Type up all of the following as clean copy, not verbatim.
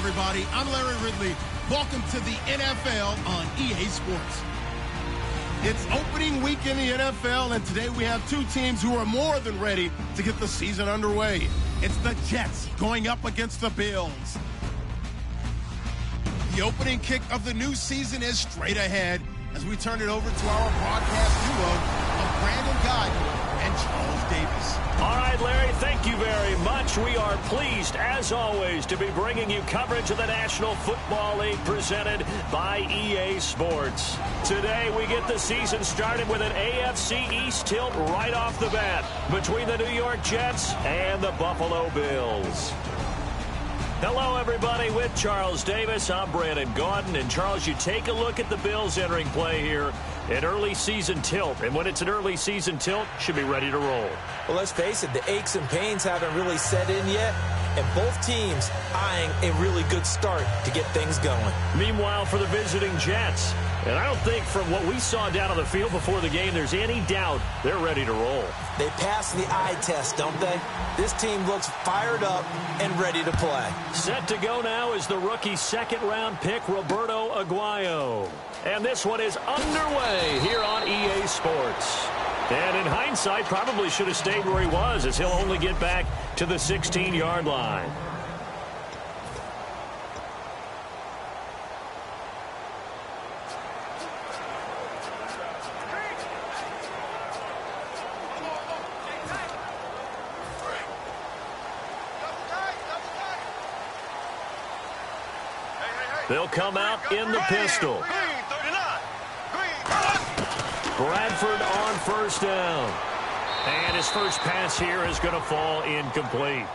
everybody. I'm Larry Ridley. Welcome to the NFL on EA Sports. It's opening week in the NFL, and today we have two teams who are more than ready to get the season underway. It's the Jets going up against the Bills. The opening kick of the new season is straight ahead as we turn it over to our broadcast duo of Brandon Gaudin and Charles Davis. All right, Larry, thank you very much. We are pleased, as always, to be bringing you coverage of the National Football League presented by EA Sports. Today, we get the season started with an AFC East tilt right off the bat between the New York Jets and the Buffalo Bills. Hello, everybody. With Charles Davis, I'm Brandon Gaudin. And, Charles, you take a look at the Bills entering play here. An early season tilt. And when it's an early season tilt, should be ready to roll. Well, let's face it, the aches and pains haven't really set in yet. And both teams eyeing a really good start to get things going. Meanwhile, for the visiting Jets, and I don't think from what we saw down on the field before the game, there's any doubt they're ready to roll. They passed the eye test, don't they? This team looks fired up and ready to play. Set to go now is the rookie second-round pick, Roberto Aguayo. And this one is underway here on EA Sports. And in hindsight, probably should have stayed where he was, as he'll only get back to the 16-yard line. They'll come out in the pistol. Bradford on first down. And his first pass here is going to fall incomplete.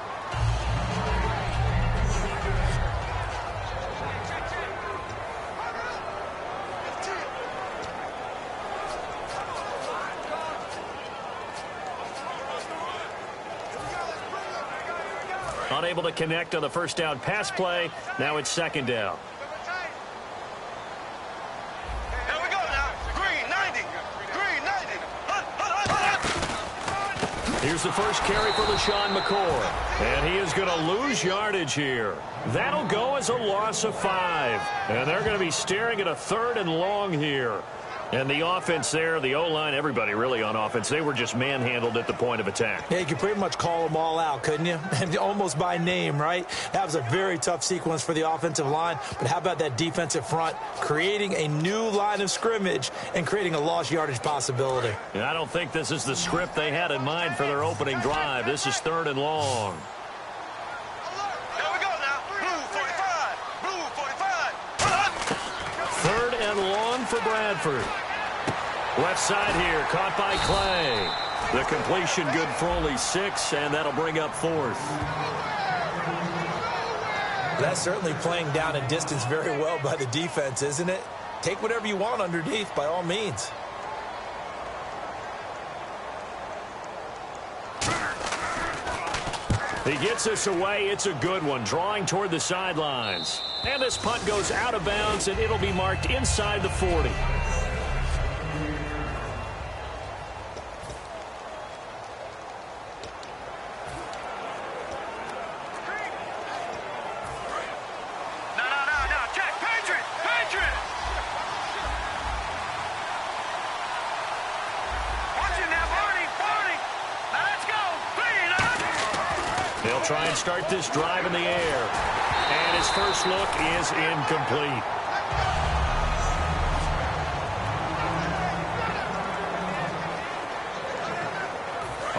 Unable to connect on the first down pass play. Now it's second down. Here's the first carry for LeSean McCoy. And he is going to lose yardage here. That'll go as a loss of 5. And they're going to be staring at a 3rd and long here. And the offense there, the O-line, everybody really on offense, they were just manhandled at the point of attack. Yeah, you could pretty much call them all out, couldn't you? And almost by name, right? That was a very tough sequence for the offensive line. But how about that defensive front creating a new line of scrimmage and creating a lost yardage possibility? And I don't think this is the script they had in mind for their opening drive. This is 3rd and long. Here we go now. Blue 45. Blue 45. 3rd and long for Bradford. Left side here, caught by Clay. The completion good for only 6, and that'll bring up 4th. That's certainly playing down a distance very well by the defense, isn't it? Take whatever you want underneath, by all means. He gets this away. It's a good one, drawing toward the sidelines. And this punt goes out of bounds, and it'll be marked inside the 40. Try and start this drive in the air. And his first look is incomplete.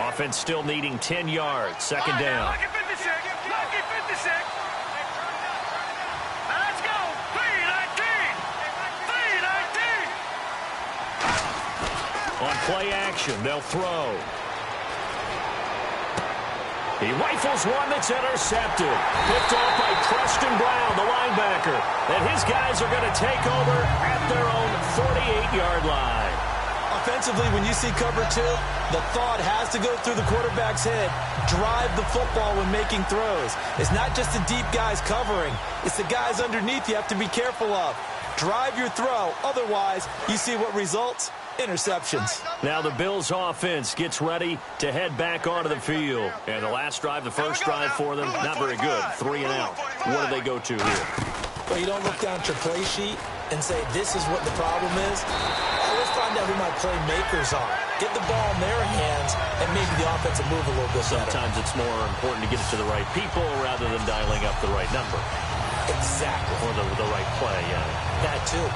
Offense still needing 10 yards. Second down. Lucky 56. Lucky 56. Now let's go. 3-19. 3-19. On play action, they'll throw. He rifles one that's intercepted. Picked off by Preston Brown, the linebacker. And his guys are going to take over at their own 48-yard line. Offensively, when you see cover 2, the thought has to go through the quarterback's head. Drive the football when making throws. It's not just the deep guys covering. It's the guys underneath you have to be careful of. Drive your throw. Otherwise, you see what results? Interceptions. Now the Bills offense gets ready to head back onto the field. And the last drive, the first drive for them, not very good. 3 and out. what do they go to here? Well, you don't look down at your play sheet and say, this is what the problem is. Let's find out who my playmakers are. Get the ball in their hands, and maybe the offense will move a little bit better. Sometimes it's more important to get it to the right people rather than dialing up the right number. Exactly. Or the right play, yeah. That too.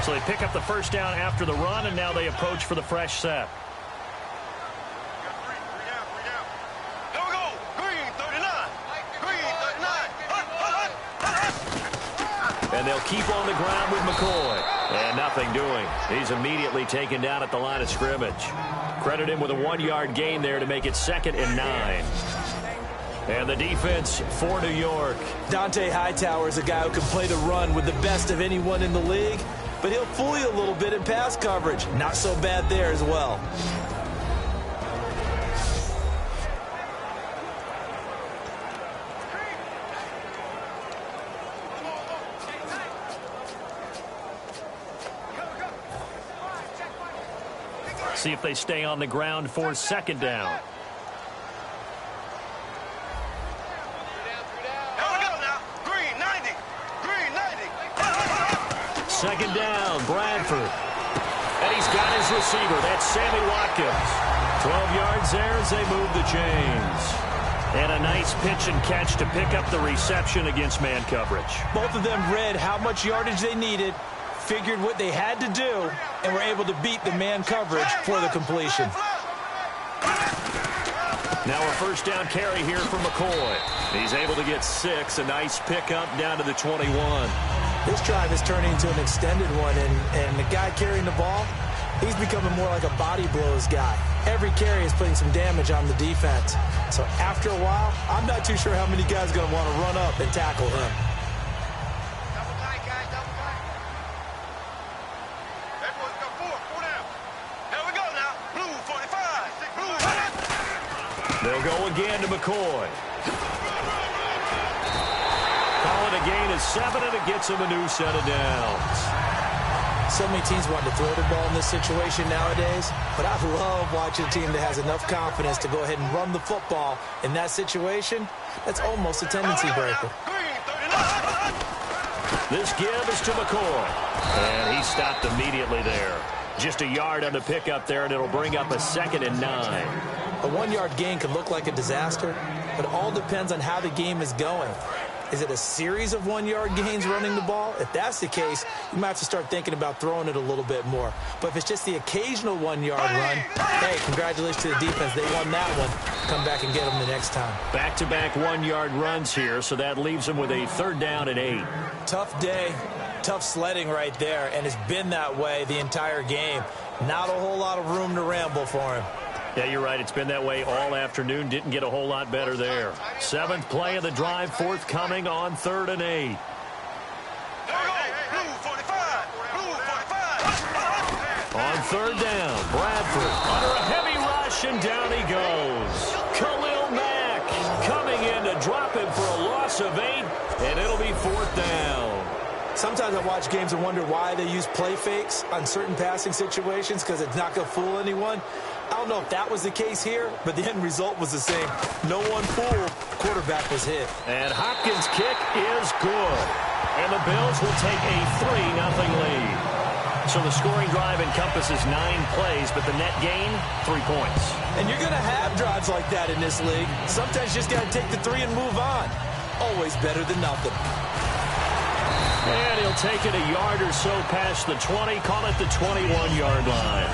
So they pick up the first down after the run, and now they approach for the fresh set. Here we go. Green 39. Green 39. And they'll keep on the ground with McCoy. And nothing doing. He's immediately taken down at the line of scrimmage. Credit him with a 1-yard gain there to make it 2nd and 9. And the defense for New York. Dante Hightower is a guy who can play the run with the best of anyone in the league, but he'll fool you a little bit in pass coverage. Not so bad there as well. See if they stay on the ground for 2nd down. Second down, Bradford. And he's got his receiver. That's Sammy Watkins. 12 yards there as they move the chains. And a nice pitch and catch to pick up the reception against man coverage. Both of them read how much yardage they needed, figured what they had to do, and were able to beat the man coverage for the completion. Now a first down carry here for McCoy. He's able to get 6. A nice pickup down to the 21. This drive is turning into an extended one, and the guy carrying the ball, he's becoming more like a body blows guy. Every carry is putting some damage on the defense. So after a while, I'm not too sure how many guys are going to want to run up and tackle him. Double tight, guys, double tight. That boy's got 4 down. Here we go now. Blue 45. Blue 45. They'll go again to McCoy. Calling a gain of 7, and it gets him a new set of downs. So many teams want to throw the ball in this situation nowadays, but I love watching a team that has enough confidence to go ahead and run the football in that situation. That's almost a tendency breaker. This give is to McCoy, and he stopped immediately there. Just a yard on the pickup there, and it'll bring up a 2nd and 9. A 1-yard gain could look like a disaster, but it all depends on how the game is going. Is it a series of 1-yard gains running the ball? If that's the case, you might have to start thinking about throwing it a little bit more. But if it's just the occasional 1-yard run, hey, congratulations to the defense. They won that one. Come back and get them the next time. Back-to-back 1-yard runs here, so that leaves them with a 3rd down and 8. Tough day, tough sledding right there, and it's been that way the entire game. Not a whole lot of room to ramble for him. Yeah, you're right. It's been that way all afternoon. Didn't get a whole lot better there. 7th play of the drive, forthcoming on 3rd and 8. Blue 45. Blue 45. On 3rd down, Bradford under a heavy rush, and down he goes. Khalil Mack coming in to drop him for a loss of 8, and it'll be 4th down. Sometimes I watch games and wonder why they use play fakes on certain passing situations, because it's not going to fool anyone. I don't know if that was the case here, but the end result was the same. No one fooled. Quarterback was hit. And Hopkins' kick is good. And the Bills will take a 3-0 lead. So the scoring drive encompasses 9 plays, but the net gain, 3 points. And you're going to have drives like that in this league. Sometimes you just got to take the 3 and move on. Always better than nothing. And he'll take it a yard or so past the 20, call it the 21-yard line.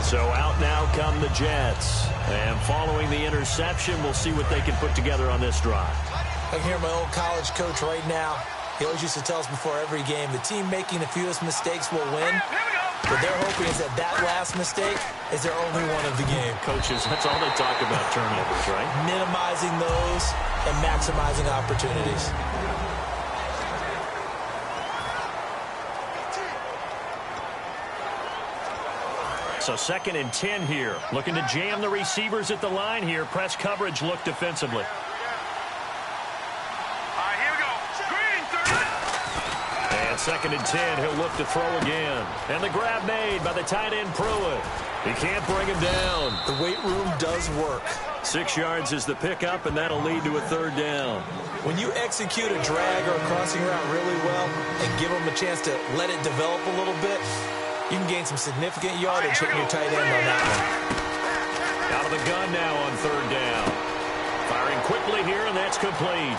So out now come the Jets. And following the interception, we'll see what they can put together on this drive. I can hear my old college coach right now. He always used to tell us before every game, the team making the fewest mistakes will win. What they're hoping is that last mistake is their only one of the game. Coaches, that's all they talk about, turnovers, right? Minimizing those and maximizing opportunities. So 2nd and 10 here. Looking to jam the receivers at the line here. Press coverage look defensively. 2nd and 10. He'll look to throw again. And the grab made by the tight end Pruitt. He can't bring him down. The weight room does work. 6 yards is the pickup, and that'll lead to a 3rd down. When you execute a drag or a crossing route really well and give them a chance to let it develop a little bit, you can gain some significant yardage hitting your tight end on that one. Out of the gun now on 3rd down. Firing quickly here, and that's complete.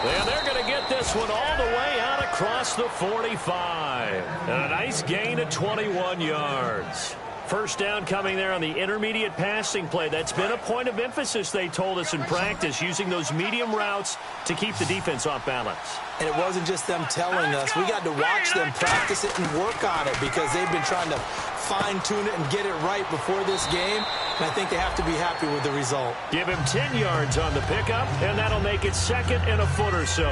And they're going to get this one all the way out across the 45. And a nice gain of 21 yards. 1st down coming there on the intermediate passing play. That's been a point of emphasis, they told us in practice, using those medium routes to keep the defense off balance. And it wasn't just them telling us. We got to watch them practice it and work on it because they've been trying to fine-tune it and get it right before this game. And I think they have to be happy with the result. Give him 10 yards on the pickup, and that'll make it 2nd and a foot or so.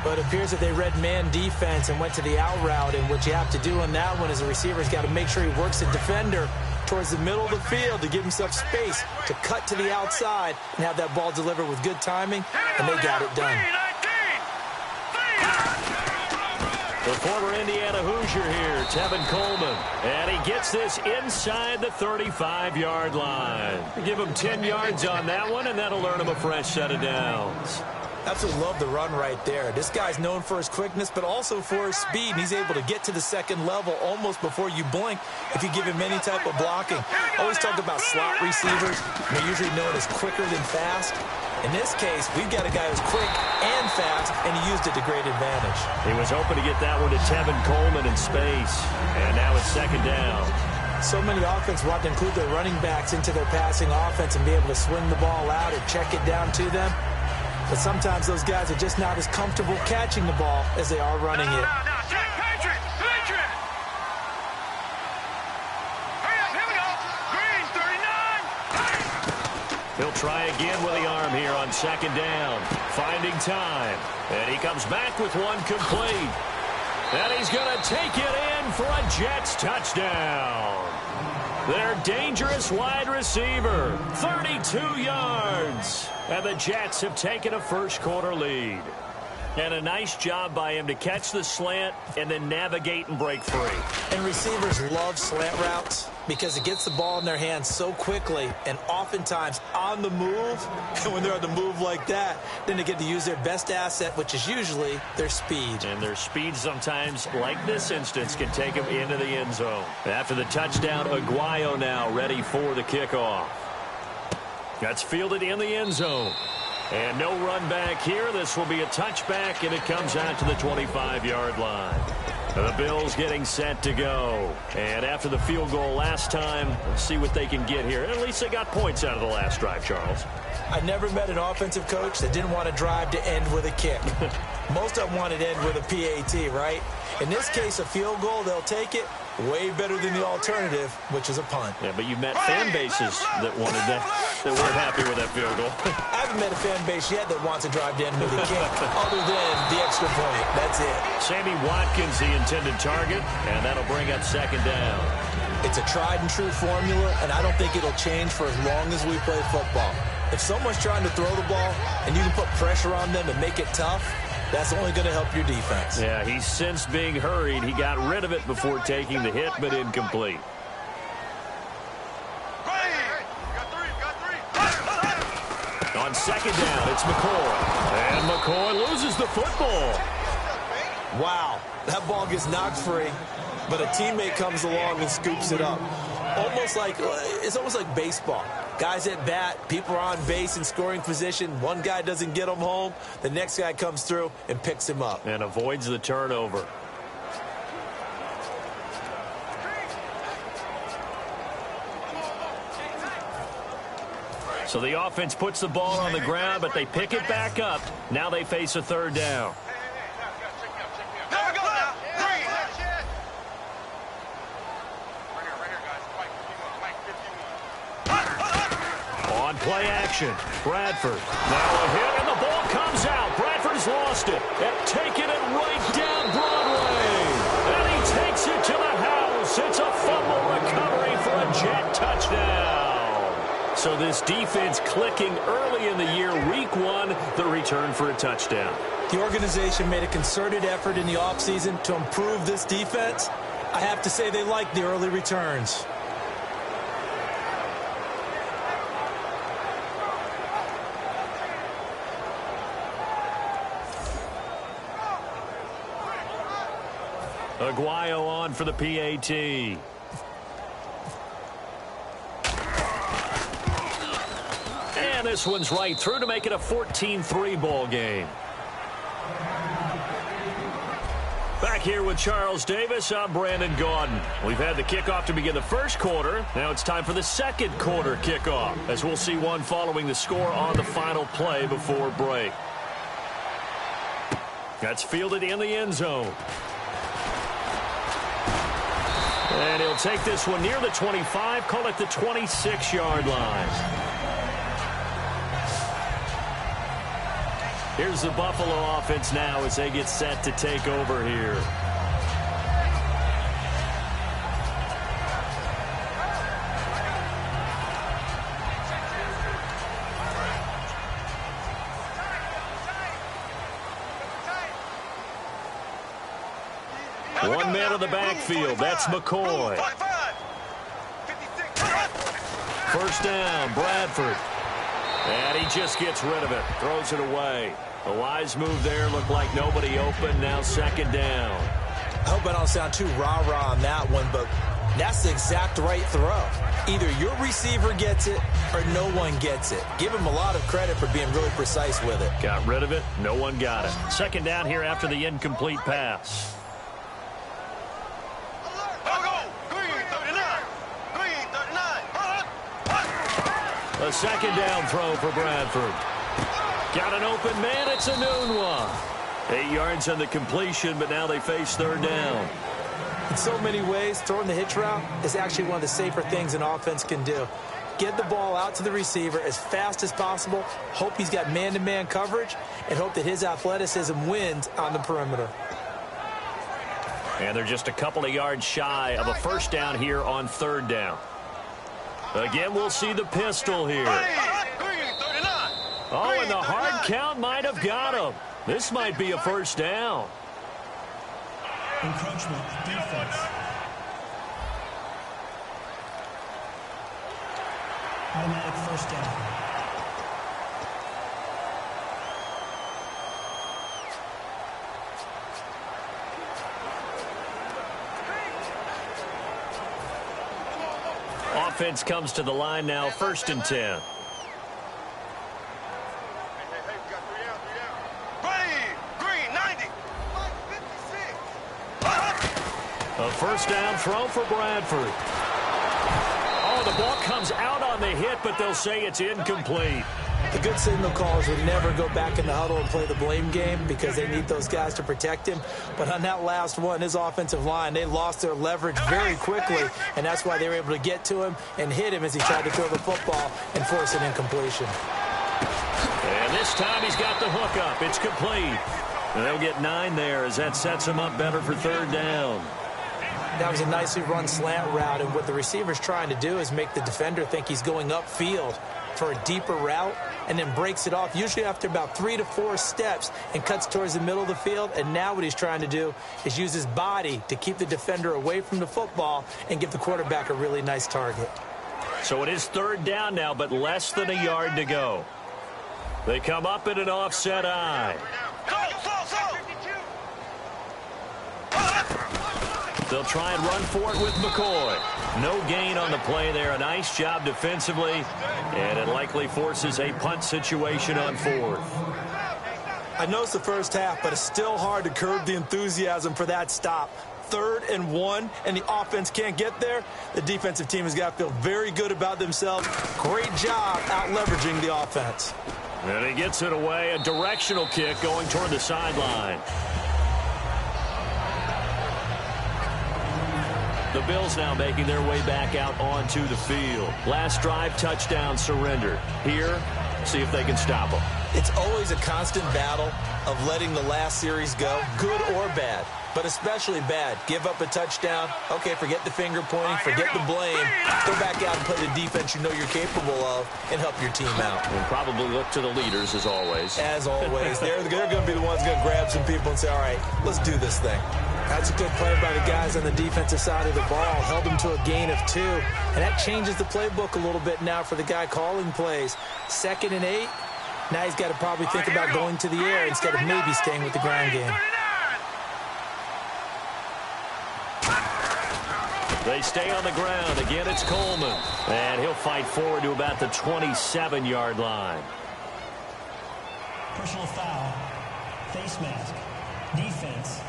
But it appears that they read man defense and went to the out route, and what you have to do on that one is the receiver's got to make sure he works the defender towards the middle of the field to give himself space to cut to the outside and have that ball delivered with good timing, and they got it done. The former Indiana Hoosier here, Tevin Coleman, and he gets this inside the 35-yard line. Give him 10 yards on that one, and that'll earn him a fresh set of downs. Absolutely love the run right there. This guy's known for his quickness, but also for his speed. And he's able to get to the 2nd level almost before you blink if you give him any type of blocking. Always talk about slot receivers. They're usually known as quicker than fast. In this case, we've got a guy who's quick and fast, and he used it to great advantage. He was hoping to get that one to Tevin Coleman in space. And now it's 2nd down. So many offenses want to include their running backs into their passing offense and be able to swing the ball out or check it down to them. But sometimes those guys are just not as comfortable catching the ball as they are running it. He'll try again with the arm here on 2nd down. Finding time. And he comes back with one complete. And he's going to take it in for a Jets touchdown. Their dangerous wide receiver, 32 yards. And the Jets have taken a 1st quarter lead. And a nice job by him to catch the slant and then navigate and break free. And receivers love slant routes because it gets the ball in their hands so quickly and oftentimes on the move. And when they're on the move like that, then they get to use their best asset, which is usually their speed. And their speed sometimes, like this instance, can take them into the end zone. After the touchdown, Aguayo now ready for the kickoff. That's fielded in the end zone. And no run back here. This will be a touchback, and it comes out to the 25-yard line. The Bills getting set to go. And after the field goal last time, let's see what they can get here. At least they got points out of the last drive, Charles. I never met an offensive coach that didn't want to drive to end with a kick. Most of them wanted to end with a PAT, right? In this case, a field goal, they'll take it. Way better than the alternative, which is a punt. Yeah, but you met fan bases that wanted that weren't happy with that field goal. I haven't met a fan base yet that wants to drive to end with a kick, other than the extra point. That's it. Sammy Watkins, the intended target, and that'll bring up 2nd down. It's a tried and true formula, and I don't think it'll change for as long as we play football. If someone's trying to throw the ball and you can put pressure on them and make it tough, that's only going to help your defense. Yeah, he's sensed being hurried. He got rid of it before taking the hit, but incomplete. On 2nd down, it's McCoy. And McCoy loses the football. Wow, that ball gets knocked free, but a teammate comes along and scoops it up. It's almost like baseball. Guys at bat, people are on base in scoring position. One guy doesn't get him home. The next guy comes through and picks him up. And avoids the turnover. So the offense puts the ball on the ground, but they pick it back up. Now they face a 3rd down. On play action, Bradford. Now a hit, and the ball comes out. Bradford's lost it and taken it right down Broadway. And he takes it to the house. It's a fumble recovery for a Jet touchdown. So this This defense clicking early in the year. Week 1, the return for a touchdown. The organization made a concerted effort in the offseason to improve this defense. I have to say they like the early returns. Aguayo on for the PAT. And this one's right through to make it a 14-3 ball game. Back here with Charles Davis, I'm Brandon Gaudin. We've had the kickoff to begin the first quarter. Now it's time for the second quarter kickoff, as we'll see one following the score on the final play before break. That's fielded in the end zone. And he'll take this one near the 25, call it the 26-yard line. Here's the Buffalo offense now as they get set to take over here. One man in the backfield. That's McCoy. First down, Bradford. And he just gets rid of it. Throws it away. A wise move there. Looked like nobody open. Now second down. I hope I don't sound too rah-rah on that one, but that's the exact right throw. Either your receiver gets it or no one gets it. Give him a lot of credit for being really precise with it. Got rid of it. No one got it. Second down here after the incomplete pass. A second down throw for Bradford. Got an open man. It's a noon one. 8 yards on the completion, but now they face third down. In so many ways, throwing the hitch route is actually one of the safer things an offense can do. Get the ball out to the receiver as fast as possible, hope he's got man-to-man coverage, and hope that his athleticism wins on the perimeter. And they're just a couple of yards shy of a first down here on third down. Again, we'll see the pistol here. Oh, and the hard count might have got him. This might be a first down. Encroachment defense. Automatic first down. Offense comes to the line now, 1st and 10. A first down throw for Bradford. Oh, the ball comes out on the hit, but they'll say it's incomplete. The good signal callers would never go back in the huddle and play the blame game because they need those guys to protect him. But on that last one, his offensive line, they lost their leverage very quickly, and that's why they were able to get to him and hit him as he tried to throw the football and force an incompletion. And this time he's got the hook up. It's complete. And they'll get 9 there as that sets him up better for third down. That was a nicely run slant route, and what the receiver's trying to do is make the defender think he's going upfield for a deeper route and then breaks it off, usually after about 3 to 4 steps, and cuts towards the middle of the field. And now what he's trying to do is use his body to keep the defender away from the football and give the quarterback a really nice target. So it is third down now, but less than a yard to go. They come up in an offset eye. They'll try and run for it with McCoy. No gain on the play there. A nice job defensively, and it likely forces a punt situation on 4th. I know it's the first half, but it's still hard to curb the enthusiasm for that stop. 3rd and 1, and the offense can't get there. The defensive team has got to feel very good about themselves. Great job out leveraging the offense. And he gets it away. A directional kick going toward the sideline. The Bills now making their way back out onto the field. Last drive, touchdown, surrender. Here, see if they can stop them. It's always a constant battle of letting the last series go, good or bad. but especially bad. Give up a touchdown. Okay, forget the finger pointing, forget the blame. Go back out and play the defense you know you're capable of and help your team out. And probably look to the leaders as always. As always. They're going to be the ones going to grab some people and say, all right, let's do this thing. That's a good play by the guys on the defensive side of the ball. Held them to a gain of 2. And that changes the playbook a little bit now for the guy calling plays. 2nd and 8. Now he's got to probably think about going to the air instead of maybe staying with the ground game. They stay on the ground. Again, it's Coleman. And he'll fight forward to about the 27-yard line. Personal foul. Face mask. Defense.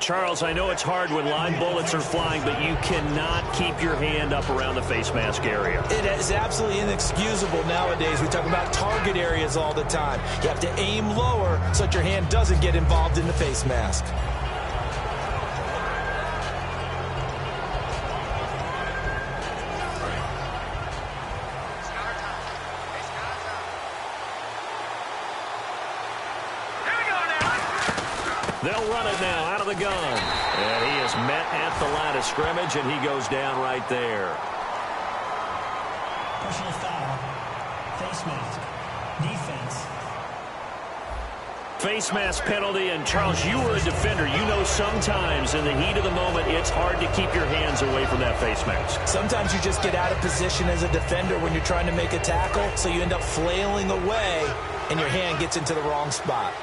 Charles, I know it's hard when live bullets are flying, but you cannot keep your hand up around the face mask area. It is absolutely inexcusable nowadays. We talk about target areas all the time. You have to aim lower so that your hand doesn't get involved in the face mask. They'll run it now out of the gun. And he is met at the line of scrimmage, and he goes down right there. Personal foul. Face mask. Defense. Face mask penalty, and Charles, you were a defender. You know sometimes in the heat of the moment, it's hard to keep your hands away from that face mask. Sometimes you just get out of position as a defender when you're trying to make a tackle, so you end up flailing away, and your hand gets into the wrong spot.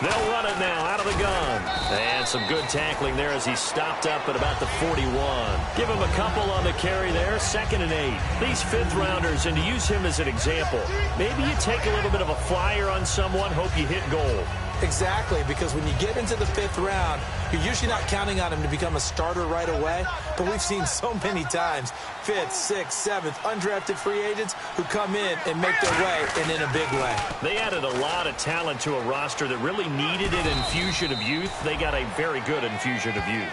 They'll run it now out of the gun. And some good tackling there as he stopped up at about the 41. Give him a couple on the carry there. 2nd and 8. These fifth-rounders, and to use him as an example, maybe you take a little bit of a flyer on someone, hope you hit goal. Exactly, because when you get into the 5th round, you're usually not counting on him to become a starter right away, but we've seen so many times 5th, 6th, 7th, undrafted free agents who come in and make their way, and in a big way. They added a lot of talent to a roster that really needed an infusion of youth. They got a very good infusion of youth.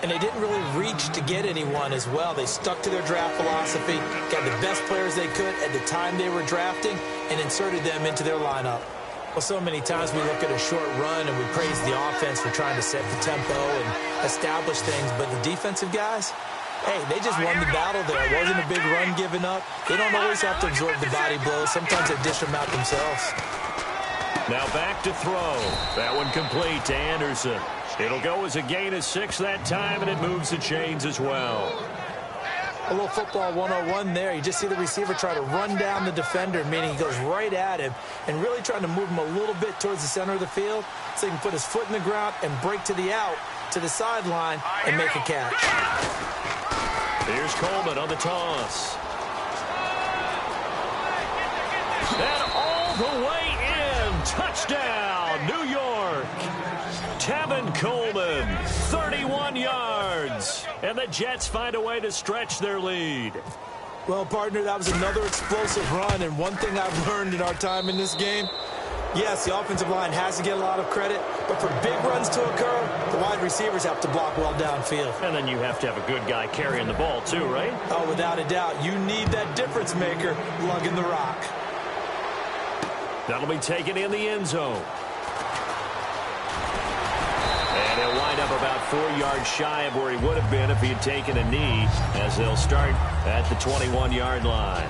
And they didn't really reach to get anyone as well. They stuck to their draft philosophy, got the best players they could at the time they were drafting, and inserted them into their lineup. Well, so many times we look at a short run and we praise the offense for trying to set the tempo and establish things, but the defensive guys, hey, they just won the battle there. It wasn't a big run given up. They don't always have to absorb the body blows. Sometimes they dish them out themselves. Now back to throw. That one complete to Anderson. It'll go as a gain of 6 that time, and it moves the chains as well. A little football 101 there. You just see the receiver try to run down the defender, meaning he goes right at him and really trying to move him a little bit towards the center of the field so he can put his foot in the ground and break to the out, to the sideline, and make a catch. Here's Coleman on the toss. And all the way in. Touchdown, New York. Tevin Coleman, 31 yards. And the Jets find a way to stretch their lead. Well, partner, that was another explosive run, and one thing I've learned in our time in this game, yes, the offensive line has to get a lot of credit, but for big runs to occur, the wide receivers have to block well downfield. And then you have to have a good guy carrying the ball too, right? Oh, without a doubt. You need that difference maker lugging the rock. That'll be taken in the end zone. And he'll wind up about 4 yards shy of where he would have been if he had taken a knee, as they'll start at the 21-yard line.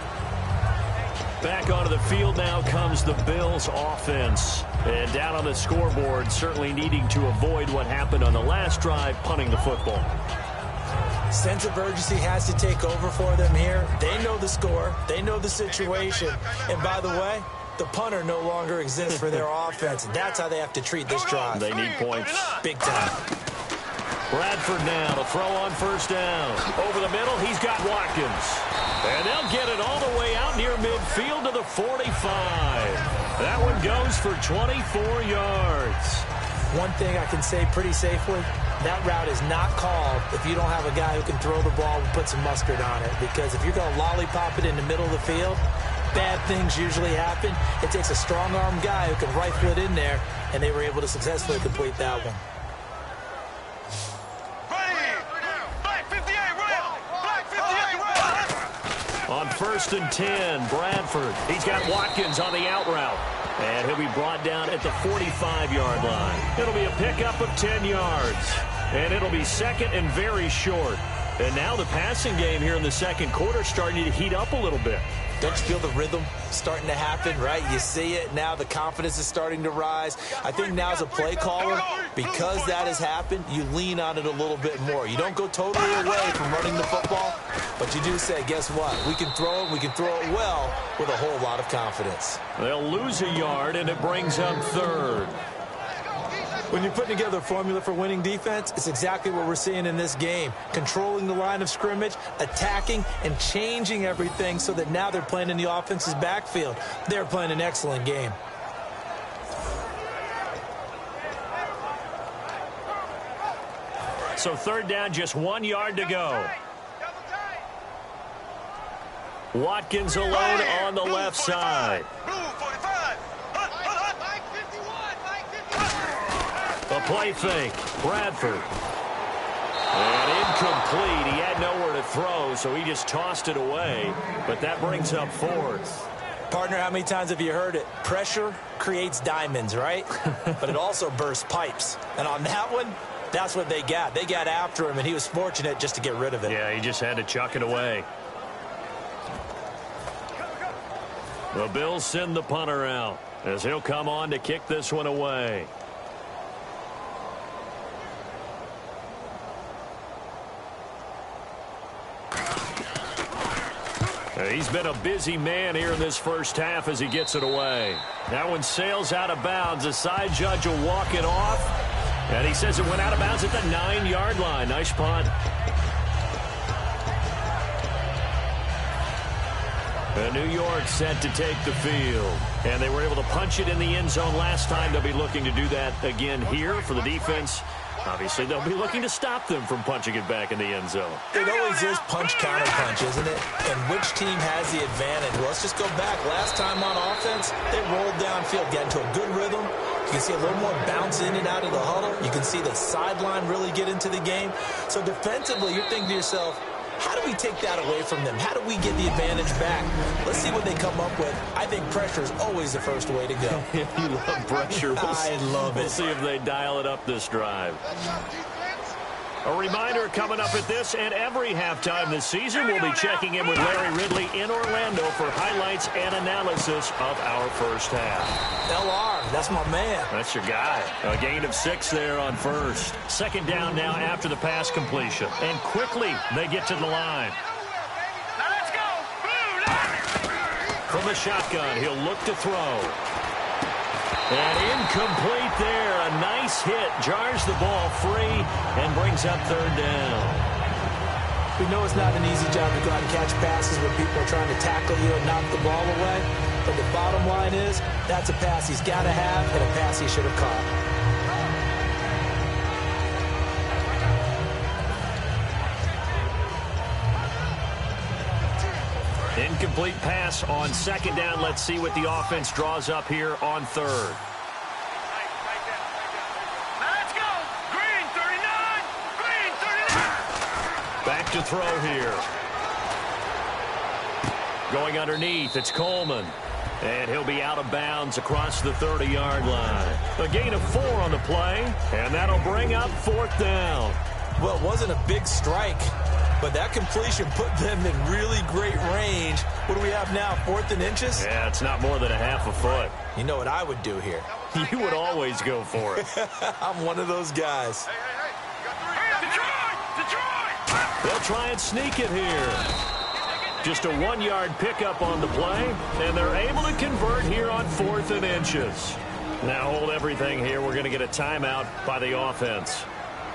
Back onto the field now comes the Bills offense. And down on the scoreboard, certainly needing to avoid what happened on the last drive, punting the football. Sense of urgency has to take over for them here. They know the score. They know the situation. And by the way, the punter no longer exists for their offense. That's how they have to treat this drive. They need points. Big time. Bradford now to throw on first down. Over the middle, he's got Watkins. And they'll get it all the way out near midfield to the 45. That one goes for 24 yards. One thing I can say pretty safely, that route is not called if you don't have a guy who can throw the ball and put some mustard on it. Because if you're going to lollipop it in the middle of the field, bad things usually happen. It takes a strong-arm guy who can rifle it in there, and they were able to successfully complete that one. On first and 10. Bradford. He's got Watkins on the out route. And he'll be brought down at the 45-yard line. It'll be a pickup of 10 yards. And it'll be second and very short. And now the passing game here in the second quarter starting to heat up a little bit. Don't you feel the rhythm starting to happen, right? You see it. Now the confidence is starting to rise. I think now as a play caller, because that has happened, you lean on it a little bit more. You don't go totally away from running the football, but you do say, guess what? We can throw it. We can throw it well with a whole lot of confidence. They'll lose a yard, and it brings up third. When you're putting together a formula for winning defense, it's exactly what we're seeing in this game. Controlling the line of scrimmage, attacking, and changing everything so that now they're playing in the offense's backfield. They're playing an excellent game. So third down, just 1 yard to go. Watkins alone on the left side. A play fake. Bradford. And incomplete. He had nowhere to throw, so he just tossed it away. But that brings up fourth. Partner, how many times have you heard it? Pressure creates diamonds, right? But it also bursts pipes. And on that one, that's what they got. They got after him, and he was fortunate just to get rid of it. Yeah, he just had to chuck it away. The Bills send the punter out as he'll come on to kick this one away. He's been a busy man here in this first half as he gets it away. That one sails out of bounds. The side judge will walk it off. And he says it went out of bounds at the 9-yard line. Nice punt. And New York set to take the field. And they were able to punch it in the end zone last time. They'll be looking to do that again here for the defense. Obviously, they'll be looking to stop them from punching it back in the end zone. It always is punch-counter-punch, isn't it? And which team has the advantage? Well, let's just go back. Last time on offense, they rolled downfield, got into a good rhythm. You can see a little more bounce in and out of the huddle. You can see the sideline really get into the game. So defensively, you're thinking to yourself, how do we take that away from them? How do we get the advantage back? Let's see what they come up with. I think pressure is always the first way to go. You love pressure. I love it. We'll see if they dial it up this drive. A reminder coming up at this and every halftime this season, we'll be checking in with Larry Ridley in Orlando for highlights and analysis of our first half. LR, that's my man. That's your guy. A gain of 6 there on first. Second down now after the pass completion. And quickly they get to the line. Now let's go. From the shotgun, he'll look to throw. And incomplete there. A nice hit. Jars the ball free and brings up third down. We know it's not an easy job to go out and catch passes when people are trying to tackle you and knock the ball away. But the bottom line is, that's a pass he's got to have and a pass he should have caught. Incomplete pass on second down. Let's see what the offense draws up here on third. Now let's go. Green 39. Green 39. Back to throw here. Going underneath, it's Coleman. And he'll be out of bounds across the 30-yard line. A gain of 4 on the play, and that'll bring up fourth down. Well, it wasn't a big strike, but that completion put them in really great range. What do we have now, 4th and inches? Yeah, it's not more than a half a foot. You know what I would do here? You would always go for it. I'm one of those guys. Hey, Detroit! They'll try and sneak it here. Just a 1-yard pickup on the play, and they're able to convert here on 4th and inches. Now hold everything here. We're going to get a timeout by the offense.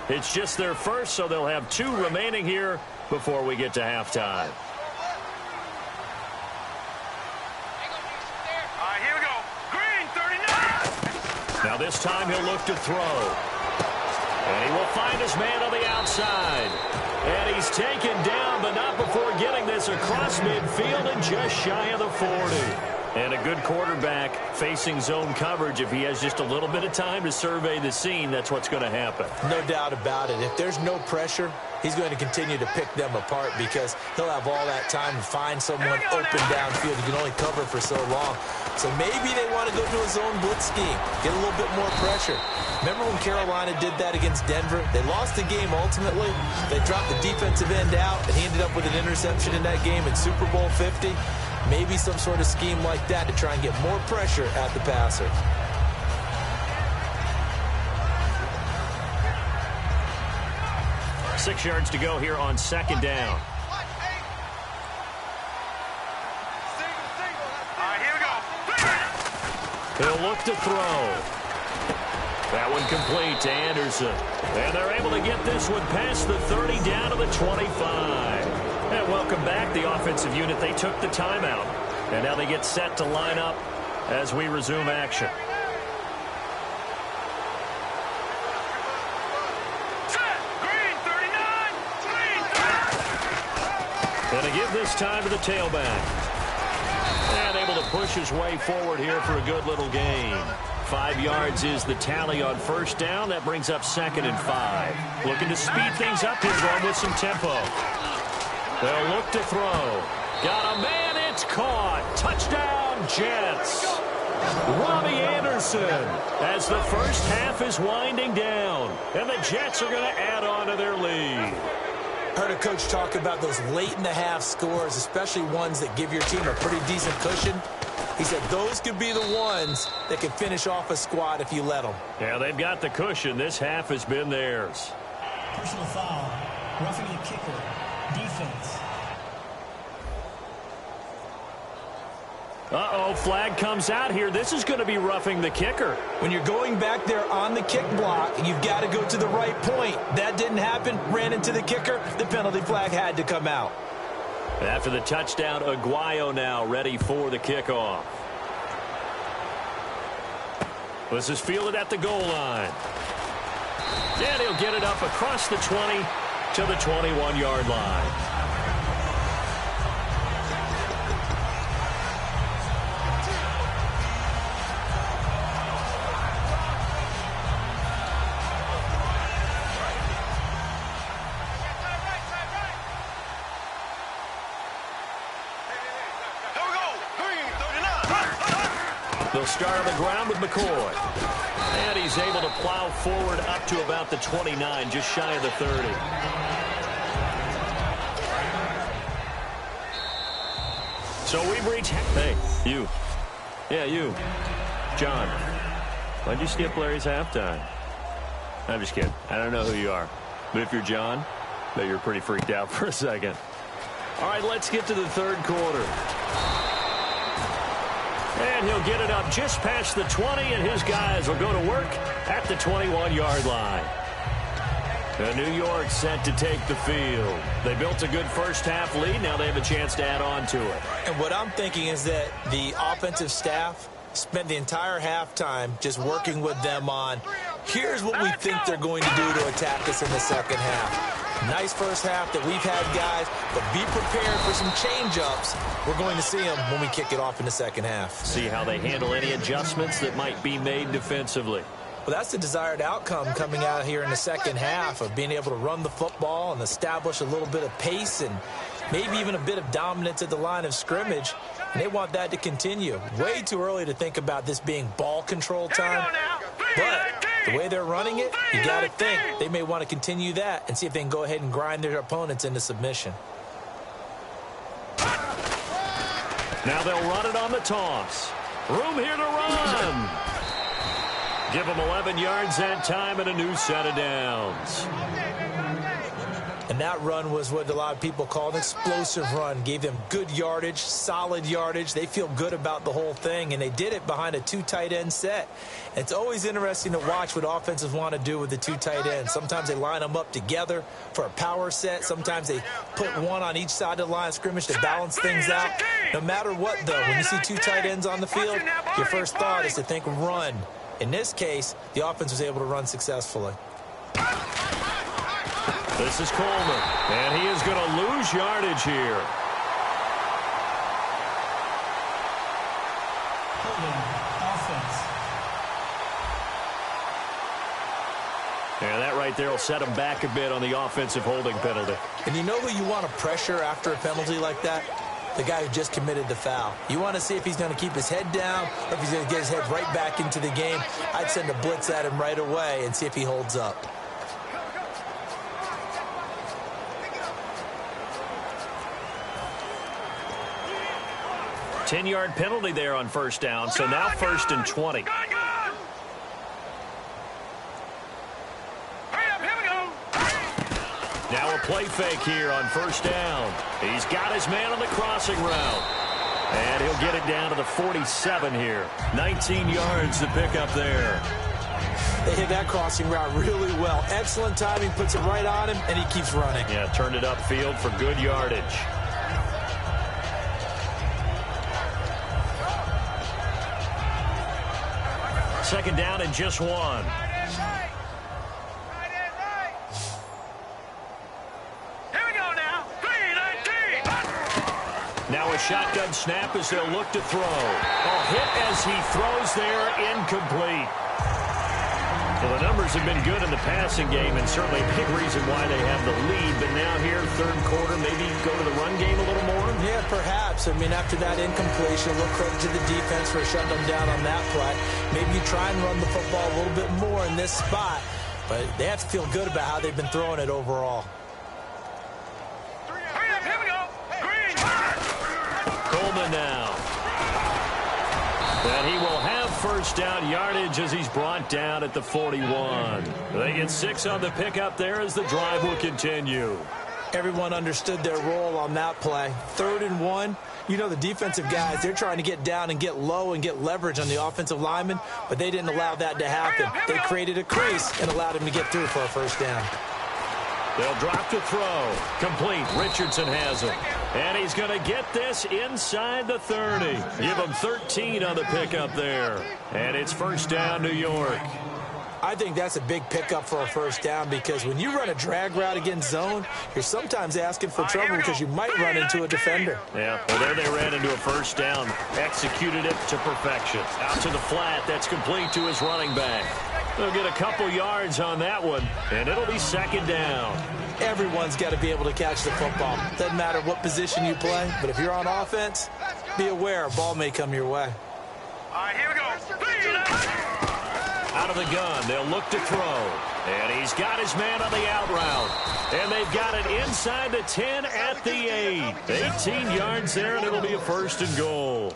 It's just their first, so they'll have 2 remaining here before we get to halftime. All right, here we go. Green 39. Now this time he'll look to throw. And he will find his man on the outside. And he's taken down, but not before getting this across midfield and just shy of the 40. And a good quarterback facing zone coverage, if he has just a little bit of time to survey the scene, that's what's going to happen. No doubt about it. If there's no pressure, he's going to continue to pick them apart because he'll have all that time to find someone open downfield. He can only cover for so long. So maybe they want to go to a zone blitz scheme, get a little bit more pressure. Remember when Carolina did that against Denver? They lost the game ultimately. They dropped the defensive end out, and he ended up with an interception in that game in Super Bowl 50. Maybe some sort of scheme like that to try and get more pressure at the passer. Six yards to go here on second down. All right, here we go. He'll look to throw. That one complete to Anderson. And they're able to get this one past the 30 down to the 25. And welcome back, the offensive unit. They took the timeout. And now they get set to line up as we resume action. Set. Green 39. Green 30. And to give this time to the tailback. And able to push his way forward here for a good little gain. 5 yards is the tally on first down. That brings up 2nd and 5. Looking to speed things up here, going with some tempo. They'll look to throw. Got a man, it's caught. Touchdown, Jets. Robbie Anderson as the first half is winding down. And the Jets are going to add on to their lead. Heard a coach talk about those late-in-the-half scores, especially ones that give your team a pretty decent cushion. He said those could be the ones that can finish off a squad if you let them. Yeah, they've got the cushion. This half has been theirs. Personal foul. Roughing the kicker. Defense. Uh-oh, flag comes out here. This is going to be roughing the kicker. When you're going back there on the kick block, you've got to go to the right point. That didn't happen. Ran into the kicker. The penalty flag had to come out. After the touchdown, Aguayo now ready for the kickoff. This is fielded at the goal line. And he'll get it up across the 20 to the 21-yard line. They'll start on the ground with McCoy. And he's able to plow forward up to about the 29, just shy of the 30. So we've reached... Hey, you. Yeah, you. John. Why'd you skip Larry's halftime? I'm just kidding. I don't know who you are. But if you're John, I bet you're pretty freaked out for a second. All right, let's get to the third quarter. And he'll get it up just past the 20, and his guys will go to work at the 21-yard line. New York set to take the field. They built a good first-half lead. Now they have a chance to add on to it. And what I'm thinking is that the offensive staff spent the entire halftime just working with them on, here's what we think they're going to do to attack us in the second half. Nice first half that we've had, guys, but be prepared for some change-ups. We're going to see them when we kick it off in the second half. See how they handle any adjustments that might be made defensively. Well, that's the desired outcome coming out here in the second half of being able to run the football and establish a little bit of pace and maybe even a bit of dominance at the line of scrimmage. And they want that to continue. Way too early to think about this being ball control time. But the way they're running it, you got to think they may want to continue that and see if they can go ahead and grind their opponents into submission. Now they'll run it on the toss. Room here to run. Give them 11 yards that time and a new set of downs. And that run was what a lot of people call an explosive run. Gave them good yardage, solid yardage. They feel good about the whole thing, and they did it behind a two tight end set. It's always interesting to watch what offenses want to do with the two tight ends. Sometimes they line them up together for a power set. Sometimes they put one on each side of the line of scrimmage to balance things out. No matter what, though, when you see two tight ends on the field, your first thought is to think run. In this case, the offense was able to run successfully. This is Coleman, and he is going to lose yardage here. And that right there will set him back a bit on the offensive holding penalty. And you know who you want to pressure after a penalty like that? The guy who just committed the foul. You want to see if he's going to keep his head down or if he's going to get his head right back into the game. I'd send a blitz at him right away and see if he holds up. A 10-yard penalty there on first down, so now 1st and 20. Now a play fake here on first down. He's got his man on the crossing route. And he'll get it down to the 47 here. 19 yards to pick up there. They hit that crossing route really well. Excellent timing, puts it right on him, and he keeps running. Yeah, turned it upfield for good yardage. Second down and just one. Now a shotgun snap as they'll look to throw. A hit as he throws there, incomplete. Well, the numbers have been good in the passing game, and certainly a big reason why they have the lead. But now here, third quarter, maybe go to the run game a little more? Yeah, perhaps. I mean, after that incompletion, a little credit to the defense for shutting them down on that play. Maybe you try and run the football a little bit more in this spot. But they have to feel good about how they've been throwing it overall. Coleman now. And he will have first down yardage as he's brought down at the 41. They get 6 on the pickup there as the drive will continue. Everyone understood their role on that play. 3rd and 1. You know, the defensive guys, they're trying to get down and get low and get leverage on the offensive lineman, but they didn't allow that to happen. They created a crease and allowed him to get through for a first down. They'll drop to throw. Complete. Richardson has him. And he's going to get this inside the 30. Give him 13 on the pickup there. And it's first down, New York. I think that's a big pickup for a first down because when you run a drag route against zone, you're sometimes asking for trouble because you might run into a defender. Yeah, well, there they ran into a first down. Executed it to perfection. Out to the flat. That's complete to his running back. They'll get a couple yards on that one, and it'll be second down. Everyone's got to be able to catch the football. Doesn't matter what position you play, but if you're on offense, be aware a ball may come your way. All right, here we go. Out of the gun, they'll look to throw. And he's got his man on the out route. And they've got it inside the 10 at the 8. 18 yards there, and it'll be a first and goal.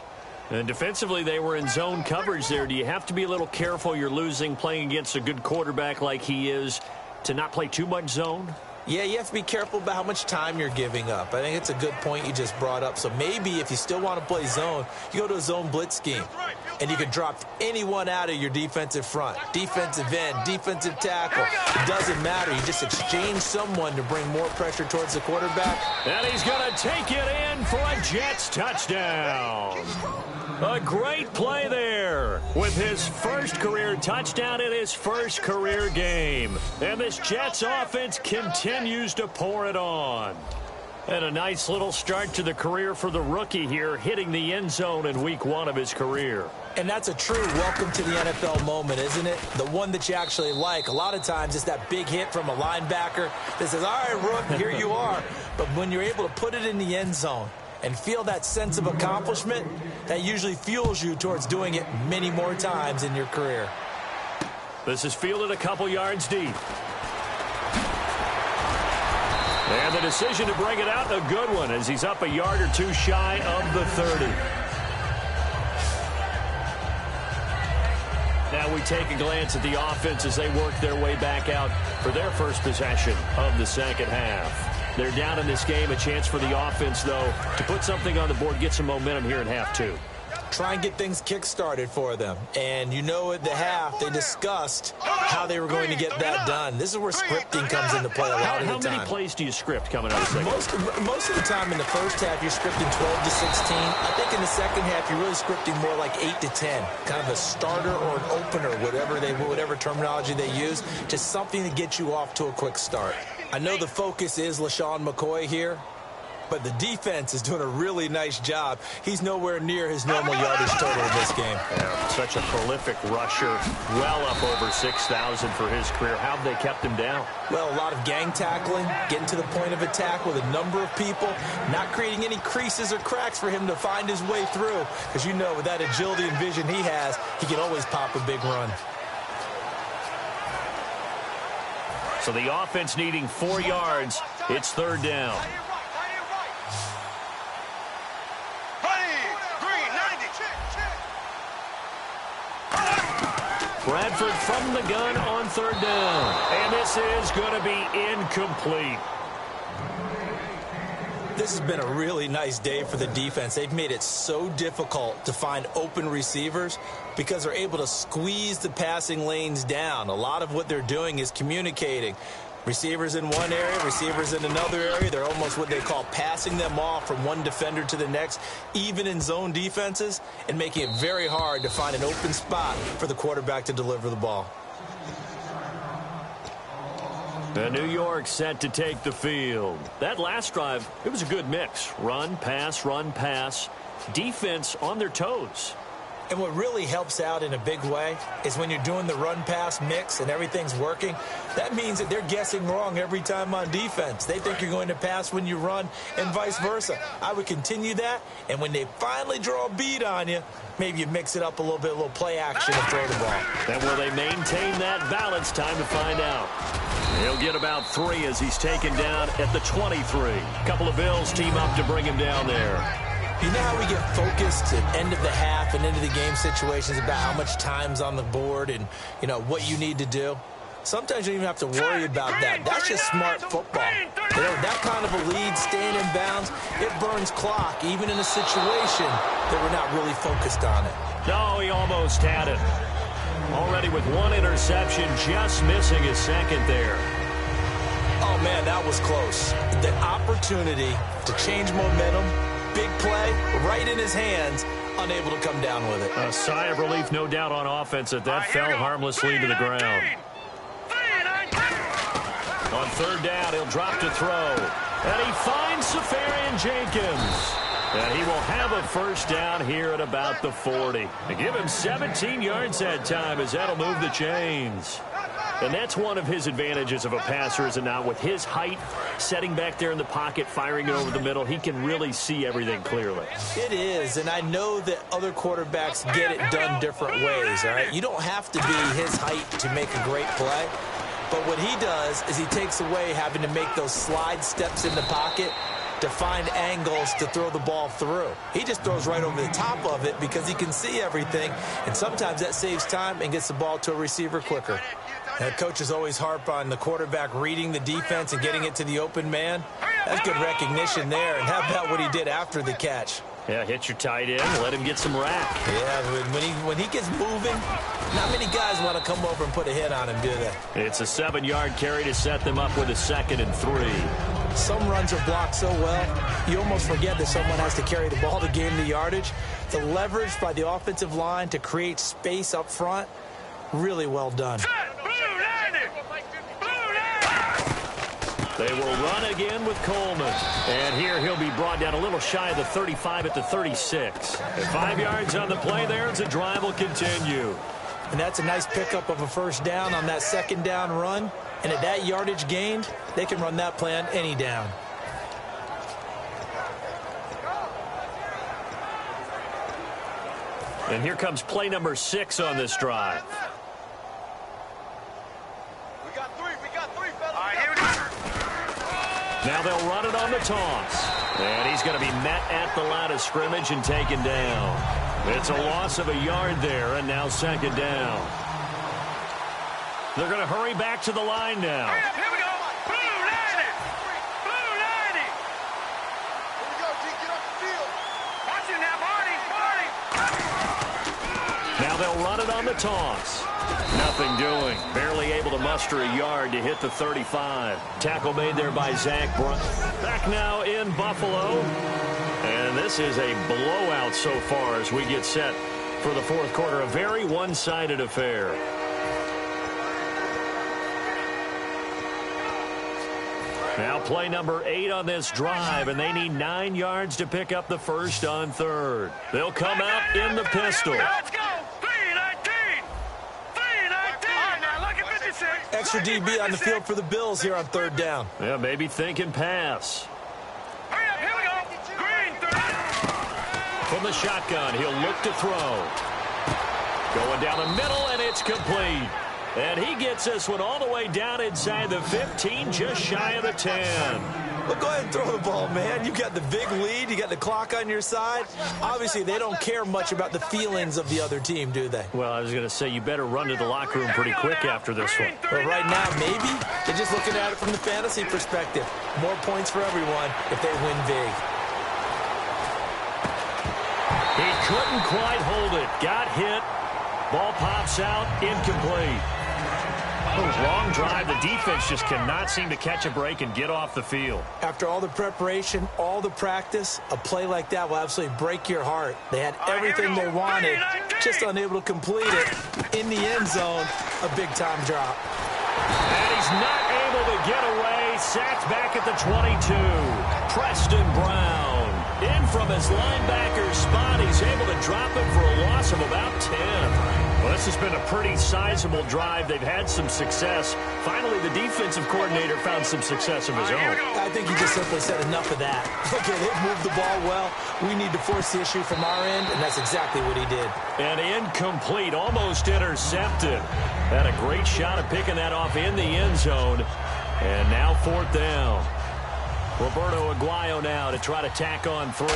And defensively, they were in zone coverage there. Do you have to be a little careful? You're losing playing against a good quarterback like he is to not play too much zone? Yeah, you have to be careful about how much time you're giving up. I think it's a good point you just brought up. So maybe if you still want to play zone, you go to a zone blitz scheme. And you can drop anyone out of your defensive front. Defensive end, defensive tackle. It doesn't matter. You just exchange someone to bring more pressure towards the quarterback. And he's going to take it in for a Jets touchdown. A great play there with his first career touchdown in his first career game. And this Jets offense continues to pour it on. And a nice little start to the career for the rookie here, hitting the end zone in week 1 of his career. And that's a true welcome to the NFL moment, isn't it? The one that you actually like. A lot of times it's that big hit from a linebacker that says, all right, Rook, here you are. But when you're able to put it in the end zone and feel that sense of accomplishment, that usually fuels you towards doing it many more times in your career. This is fielded a couple yards deep. And the decision to bring it out, a good one, as he's up a yard or two shy of the 30. Now we take a glance at the offense as they work their way back out for their first possession of the second half. They're down in this game. A chance for the offense, though, to put something on the board, get some momentum here in half 2. Try and get things kick-started for them. And you know at the half, they discussed how they were going to get that done. This is where scripting comes into play a lot of the time. How many plays do you script coming out of the second? Most of the time in the first half, you're scripting 12 to 16. I think in the second half, you're really scripting more like 8 to 10. Kind of a starter or an opener, whatever terminology they use. Just something to get you off to a quick start. I know the focus is LaShawn McCoy here. But the defense is doing a really nice job. He's nowhere near his normal yardage total in this game. Yeah, such a prolific rusher, well up over 6,000 for his career. How have they kept him down? Well, a lot of gang tackling, getting to the point of attack with a number of people, not creating any creases or cracks for him to find his way through. Because you know, with that agility and vision he has, he can always pop a big run. So the offense needing 4 yards. It's third down. Bradford from the gun on third down. And this is going to be incomplete. This has been a really nice day for the defense. They've made it so difficult to find open receivers because they're able to squeeze the passing lanes down. A lot of what they're doing is communicating. Receivers in one area, receivers in another area. They're almost what they call passing them off from one defender to the next, even in zone defenses, and making it very hard to find an open spot for the quarterback to deliver the ball. The New York set to take the field. That last drive, it was a good mix. Run, pass, defense on their toes. And what really helps out in a big way is when you're doing the run-pass mix and everything's working, that means that they're guessing wrong every time on defense. They think you're going to pass when you run and vice versa. I would continue that, and when they finally draw a beat on you, maybe you mix it up a little bit, a little play action and throw the ball. And will they maintain that balance? Time to find out. He'll get about 3 as he's taken down at the 23. A couple of Bills team up to bring him down there. You know how we get focused at end of the half and into the game situations about how much time's on the board and, you know, what you need to do? Sometimes you don't even have to worry about that. That's just smart football. You know, that kind of a lead, staying in bounds, it burns clock, even in a situation that we're not really focused on it. No, he almost had it. Already with 1 interception, just missing his second there. Oh, man, that was close. The opportunity to change momentum, big play, right in his hands, unable to come down with it. A sigh of relief, no doubt, on offense that fell harmlessly to the ground. On third down, he'll drop to throw. And he finds Safarian Jenkins. And he will have a first down here at about the 40. They give him 17 yards that time as that'll move the chains. And that's one of his advantages of a passer, is it not? With his height, setting back there in the pocket, firing it over the middle, he can really see everything clearly. It is, and I know that other quarterbacks get it done different ways, all right? You don't have to be his height to make a great play. But what he does is he takes away having to make those slide steps in the pocket to find angles to throw the ball through. He just throws right over the top of it because he can see everything, and sometimes that saves time and gets the ball to a receiver quicker. And coaches always harp on the quarterback reading the defense and getting it to the open man. That's good recognition there. And how about what he did after the catch? Yeah, hit your tight end, let him get some rack. Yeah, when he gets moving, not many guys want to come over and put a hit on him, do they? It's a 7-yard carry to set them up with a 2nd and 3. Some runs are blocked so well, you almost forget that someone has to carry the ball to gain the yardage. The leverage by the offensive line to create space up front, really well done. They will run again with Coleman. And here he'll be brought down a little shy of the 35 at the 36. And 5 yards on the play there as the drive will continue. And that's a nice pickup of a first down on that 2nd down run. And at that yardage gained, they can run that play on any down. And here comes play number 6 on this drive. We got 3, fellas. All right, here we go. Now they'll run it on the toss. And he's going to be met at the line of scrimmage and taken down. It's a loss of a yard there, and now 2nd down. They're going to hurry back to the line now. Here we go. Blue 90. Blue 90. Here we go, D. Get off the field. Watch it now, Marty. Now they'll run it on the toss. Nothing doing. Barely able to muster a yard to hit the 35. Tackle made there by Zach Brunt. Back now in Buffalo. And this is a blowout so far as we get set for the 4th quarter. A very one-sided affair. Now play number 8 on this drive, and they need 9 yards to pick up the first on third. They'll come out in the pistol. Let's go. 3-19. 3-19. Now look at 56. Extra DB on the field for the Bills here on third down. Yeah, maybe thinking pass. Hurry up. Here we go. Green 30. From the shotgun, he'll look to throw. Going down the middle, and it's complete. And he gets this one all the way down inside the 15, just shy of the 10. Well, go ahead and throw the ball, man. You got the big lead. You got the clock on your side. Obviously, they don't care much about the feelings of the other team, do they? Well, I was going to say, you better run to the locker room pretty quick after this one. Well, right now, maybe. They're just looking at it from the fantasy perspective. More points for everyone if they win big. He couldn't quite hold it. Got hit. Ball pops out. Incomplete. Long drive. The defense just cannot seem to catch a break and get off the field. After all the preparation, all the practice, a play like that will absolutely break your heart. They had everything they wanted, just unable to complete it. In the end zone, a big-time drop. And he's not able to get away. Sacked back at the 22. Preston Brown in from his linebacker spot. He's able to drop it for a loss of about 10. Well, this has been a pretty sizable drive. They've had some success. Finally, the defensive coordinator found some success of his own. I think he just simply said enough of that. Look at it, move the ball well. We need to force the issue from our end, and that's exactly what he did. And incomplete, almost intercepted. Had a great shot at picking that off in the end zone. And now fourth down. Roberto Aguayo now to try to tack on 3.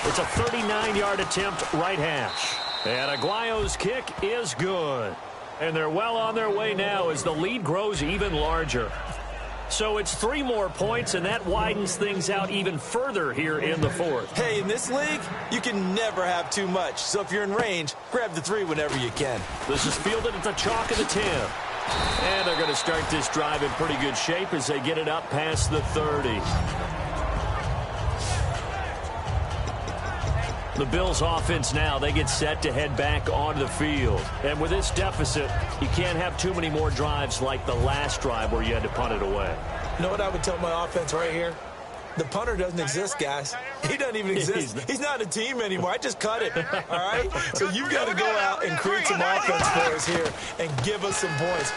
It's a 39-yard attempt, right hash. And Aguayo's kick is good. And they're well on their way now as the lead grows even larger. So it's 3 more points, and that widens things out even further here in the fourth. Hey, in this league, you can never have too much. So if you're in range, grab the 3 whenever you can. This is fielded at the chalk of the 10. And they're going to start this drive in pretty good shape as they get it up past the 30. The Bills offense now, they get set to head back onto the field. And with this deficit, you can't have too many more drives like the last drive where you had to punt it away. You know what I would tell my offense right here? The punter doesn't exist, guys. He doesn't even exist. He's not a team anymore. I just cut it, all right? So you've got to go out and create some offense for us here and give us some points.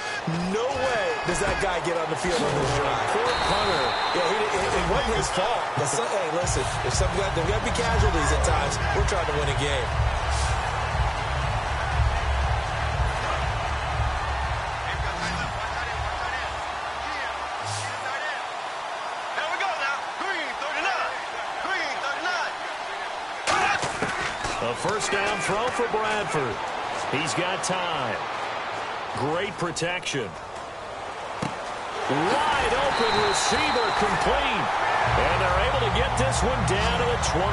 No way does that guy get on the field on this drive. Poor punter. Yeah, it wasn't his fault. But hey, listen, if there's got to be casualties at times. We're trying to win a game. A first down throw for Bradford. He's got time. Great protection. Wide open receiver complete. And they're able to get this one down to the 25.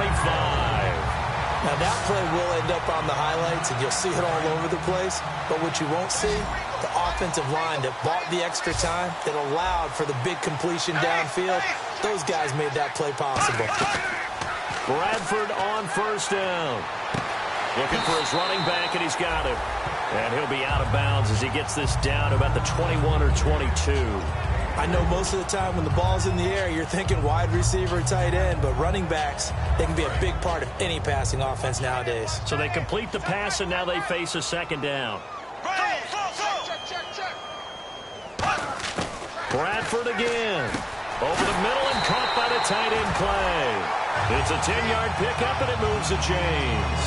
Now that play will end up on the highlights, and you'll see it all over the place. But what you won't see, the offensive line that bought the extra time, that allowed for the big completion downfield, those guys made that play possible. Bradford on first down. Looking for his running back, and he's got it. And he'll be out of bounds as he gets this down to about the 21 or 22. I know most of the time when the ball's in the air, you're thinking wide receiver, tight end, but running backs, they can be a big part of any passing offense nowadays. So they complete the pass, and now they face a second down. Bradford again. Over the middle and caught by the tight end play. It's a 10-yard pickup, and it moves the chains.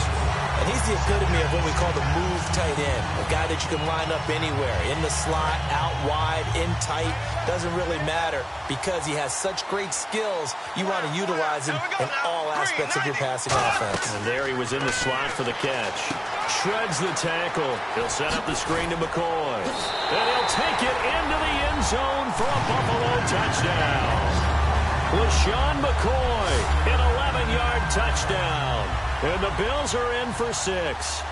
And he's the epitome of what we call the move tight end, a guy that you can line up anywhere, in the slot, out wide, in tight, doesn't really matter because he has such great skills. You want to utilize him in all aspects of your passing offense. And there he was in the slot for the catch. Shreds the tackle. He'll set up the screen to McCoy. And he'll take it into the end zone for a Buffalo touchdown. LeSean McCoy, an 11-yard touchdown. And the Bills are in for 6.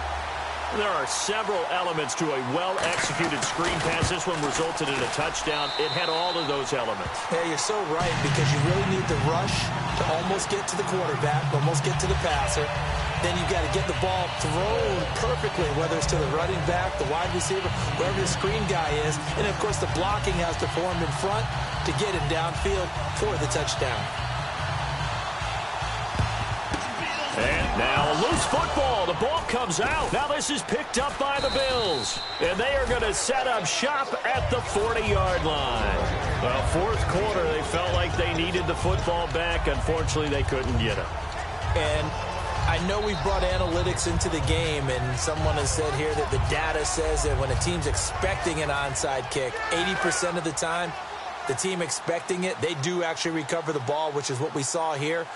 There are several elements to a well-executed screen pass. This one resulted in a touchdown. It had all of those elements. Yeah, you're so right because you really need the rush to almost get to the quarterback, almost get to the passer. then you got to get the ball thrown perfectly, whether it's to the running back, the wide receiver, wherever the screen guy is. And, of course, the blocking has to form in front to get him downfield for the touchdown. And now a loose football. The ball comes out. Now this is picked up by the Bills. And they are going to set up shop at the 40-yard line. Well, fourth quarter, they felt like they needed the football back. Unfortunately, they couldn't get it. And I know we've brought analytics into the game, and someone has said here that the data says that when a team's expecting an onside kick, 80% of the time, the team expecting it, they do actually recover the ball, which is what we saw here.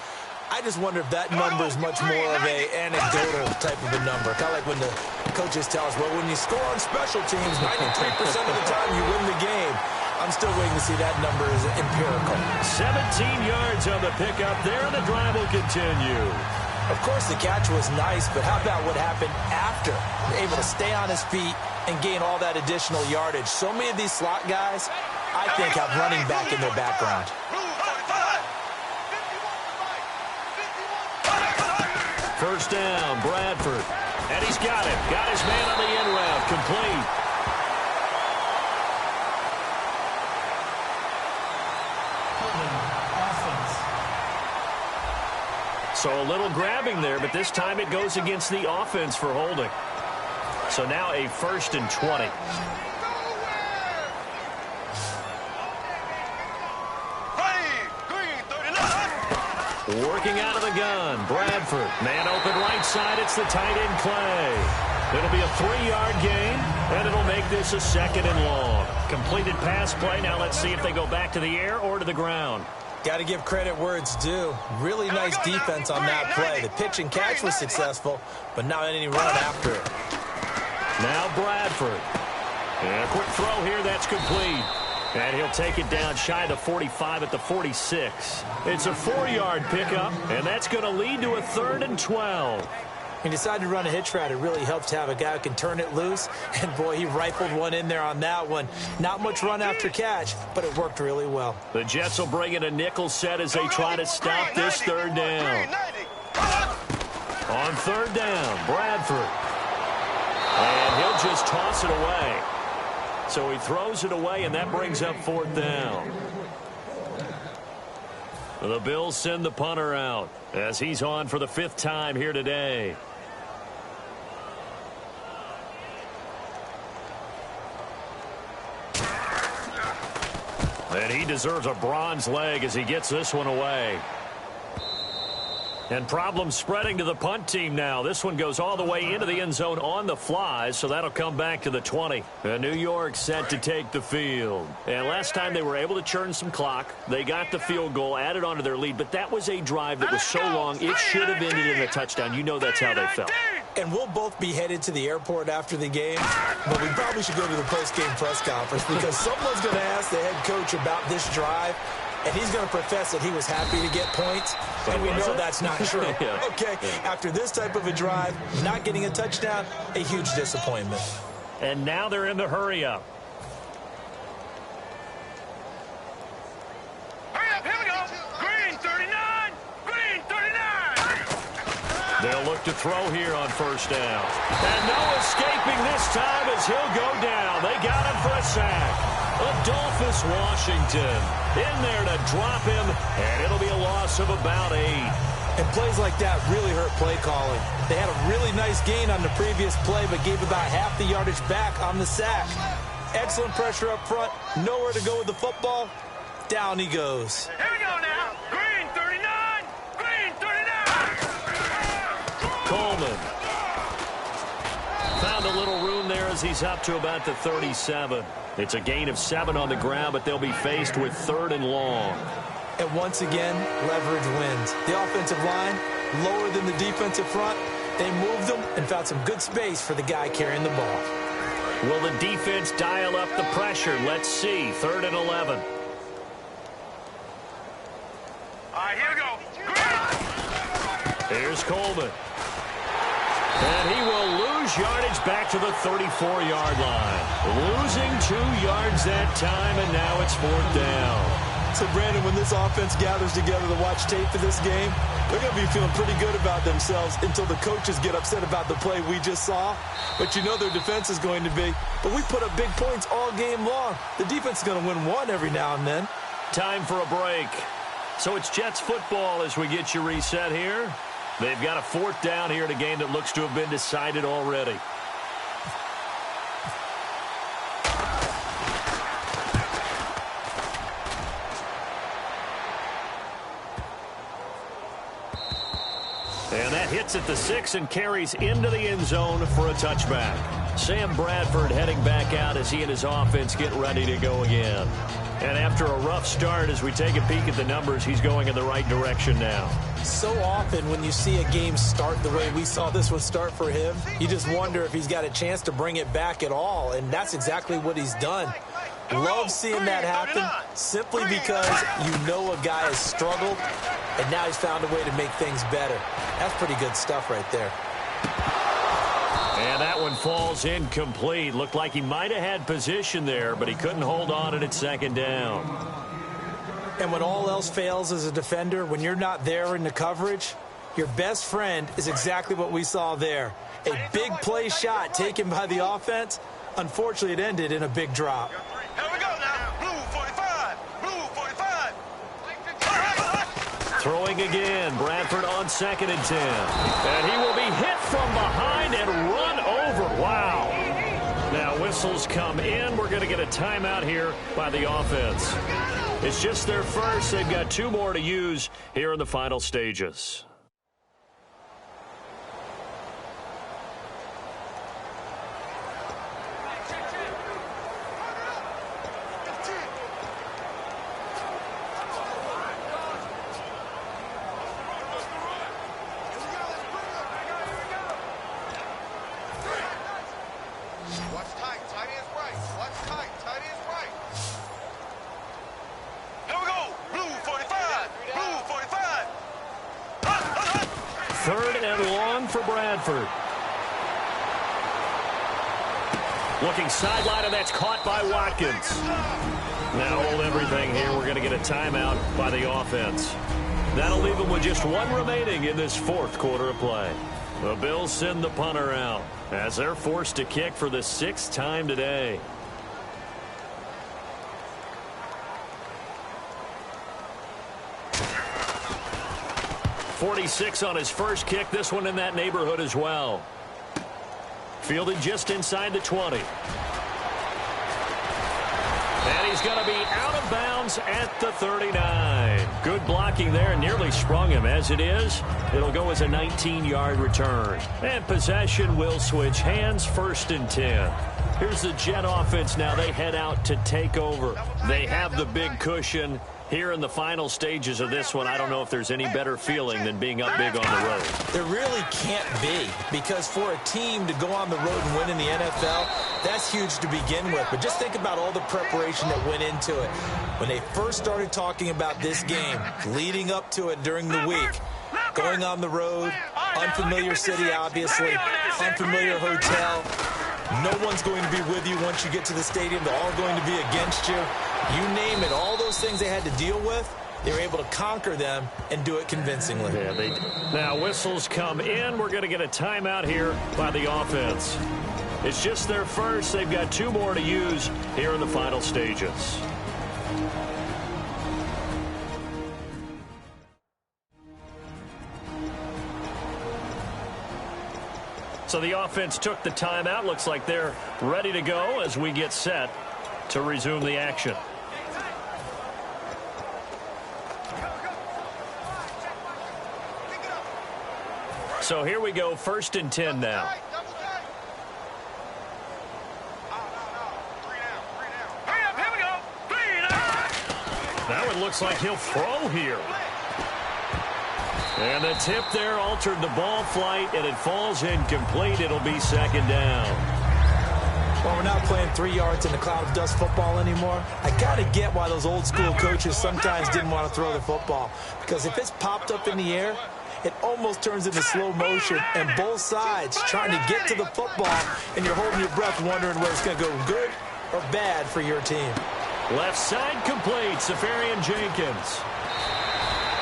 I just wonder if that number is much more of a anecdotal type of a number. Kind of like when the coaches tell us, well, when you score on special teams, 93% of the time you win the game. I'm still waiting to see that number is empirical. 17 yards on the pickup there, and the drive will continue. Of course, the catch was nice, but how about what happened after? Able to stay on his feet and gain all that additional yardage. So many of these slot guys, I think, have running back in their background. First down, Bradford. And he's got it. Got his man on the end route. Complete. So a little grabbing there, but this time it goes against the offense for holding. So now a 1st and 20. Working out of the gun, Bradford. Man open right side, it's the tight end Clay. It'll be a 3-yard gain, and it'll make this a 2nd and long. Completed pass play. Now let's see if they go back to the air or to the ground. Got to give credit where it's due. Really nice defense on that play. The pitch and catch was successful, but not any run after it. Now Bradford. And a quick throw here, that's complete. And he'll take it down shy of the 45 at the 46. It's a 4-yard pickup, and that's going to lead to a 3rd and 12. He decided to run a hitch route. It really helps to have a guy who can turn it loose. And, boy, he rifled one in there on that one. Not much run after catch, but it worked really well. The Jets will bring in a nickel set as they try to stop this 3rd down. On 3rd down, Bradford. And he'll just toss it away. So he throws it away, and that brings up 4th down. The Bills send the punter out as he's on for the 5th time here today. And he deserves a bronze leg as he gets this one away. And problems spreading to the punt team now. This one goes all the way into the end zone on the fly, so that'll come back to the 20. And New York set to take the field. And last time they were able to churn some clock. They got the field goal, added onto their lead, but that was a drive that was so long, it should have ended in a touchdown. You know that's how they felt. And we'll both be headed to the airport after the game, but we probably should go to the post-game press conference because someone's going to ask the head coach about this drive. And he's going to profess that he was happy to get points, and we know that's not true. Yeah. Okay, after this type of a drive, not getting a touchdown, a huge disappointment. And now they're in the hurry-up. Hurry up, here we go. Green 39, green 39. They'll look to throw here on 1st down. And no escaping this time as he'll go down. They got him for a sack. Adolphus Washington in there to drop him, and it'll be a loss of about 8. And plays like that really hurt play calling. They had a really nice gain on the previous play, but gave about half the yardage back on the sack. Excellent pressure up front, nowhere to go with the football. Down he goes. Here we go now. Green 39, green 39. Coleman found a little room there as he's up to about the 37. It's a gain of 7 on the ground, but they'll be faced with 3rd and long. And once again, leverage wins. The offensive line, lower than the defensive front. They moved them and found some good space for the guy carrying the ball. Will the defense dial up the pressure? Let's see. 3rd and 11. All right, here we go. Here's Coleman. And he will lose yardage back to the 34-yard line. Losing 2 yards that time, and now it's 4th down. So, Brandon, when this offense gathers together to watch tape for this game, they're going to be feeling pretty good about themselves until the coaches get upset about the play we just saw. But you know their defense is going to be. But we put up big points all game long. The defense is going to win one every now and then. Time for a break. So it's Jets football as we get you reset here. They've got a 4th down here in a game that looks to have been decided already. And that hits at the 6 and carries into the end zone for a touchback. Sam Bradford heading back out as he and his offense get ready to go again. And after a rough start, as we take a peek at the numbers, he's going in the right direction now. So often when you see a game start the way we saw this one start for him, you just wonder if he's got a chance to bring it back at all, and that's exactly what he's done. Love seeing that happen simply because you know a guy has struggled, and now he's found a way to make things better. That's pretty good stuff right there. And that one falls incomplete. Looked like he might have had position there, but he couldn't hold on at 2nd down. And when all else fails as a defender, when you're not there in the coverage, your best friend is exactly what we saw there. A big play shot taken by the offense. Unfortunately, it ended in a big drop. Here we go now. Blue 45. Blue 45. Throwing again. Bradford on 2nd and 10. And he will be hit from behind and run over. Wow. Now whistles come in. We're going to get a timeout here by the offense. It's just their first. They've got 2 more to use here in the final stages. Looking sideline, and that's caught by Watkins. Now hold everything here. We're going to get a timeout by the offense. That'll leave them with just 1 remaining in this 4th quarter of play. The Bills send the punter out as they're forced to kick for the 6th time today. .46 on his first kick. This one in that neighborhood as well. Fielded just inside the 20. And he's going to be out of bounds at the 39. Good blocking there. Nearly sprung him. As it is, it'll go as a 19-yard return. And possession will switch hands. 1st and 10. Here's the Jet offense now. They head out to take over. They have the big cushion. Here in the final stages of this one, I don't know if there's any better feeling than being up big on the road. There really can't be, because for a team to go on the road and win in the NFL, that's huge to begin with. But just think about all the preparation that went into it. When they first started talking about this game, leading up to it during the week, going on the road, unfamiliar city, obviously, unfamiliar hotel. No one's going to be with you once you get to the stadium. They're all going to be against you. You name it, all those things they had to deal with, they were able to conquer them and do it convincingly. Yeah, they did. Now whistles come in. We're going to get a timeout here by the offense. It's just their first. They've got 2 more to use here in the final stages. So the offense took the timeout. Looks like they're ready to go as we get set to resume the action. So here we go, 1st and 10 now. That one looks like he'll throw here. And the tip there altered the ball flight, and it falls incomplete. It'll be 2nd down. Well, we're not playing 3 yards in a cloud of dust football anymore. I got to get why those old school coaches sometimes didn't want to throw the football. Because if it's popped up in the air, it almost turns into slow motion, and both sides trying to get to the football, and you're holding your breath wondering whether it's going to go good or bad for your team. Left side complete. Safarian Jenkins.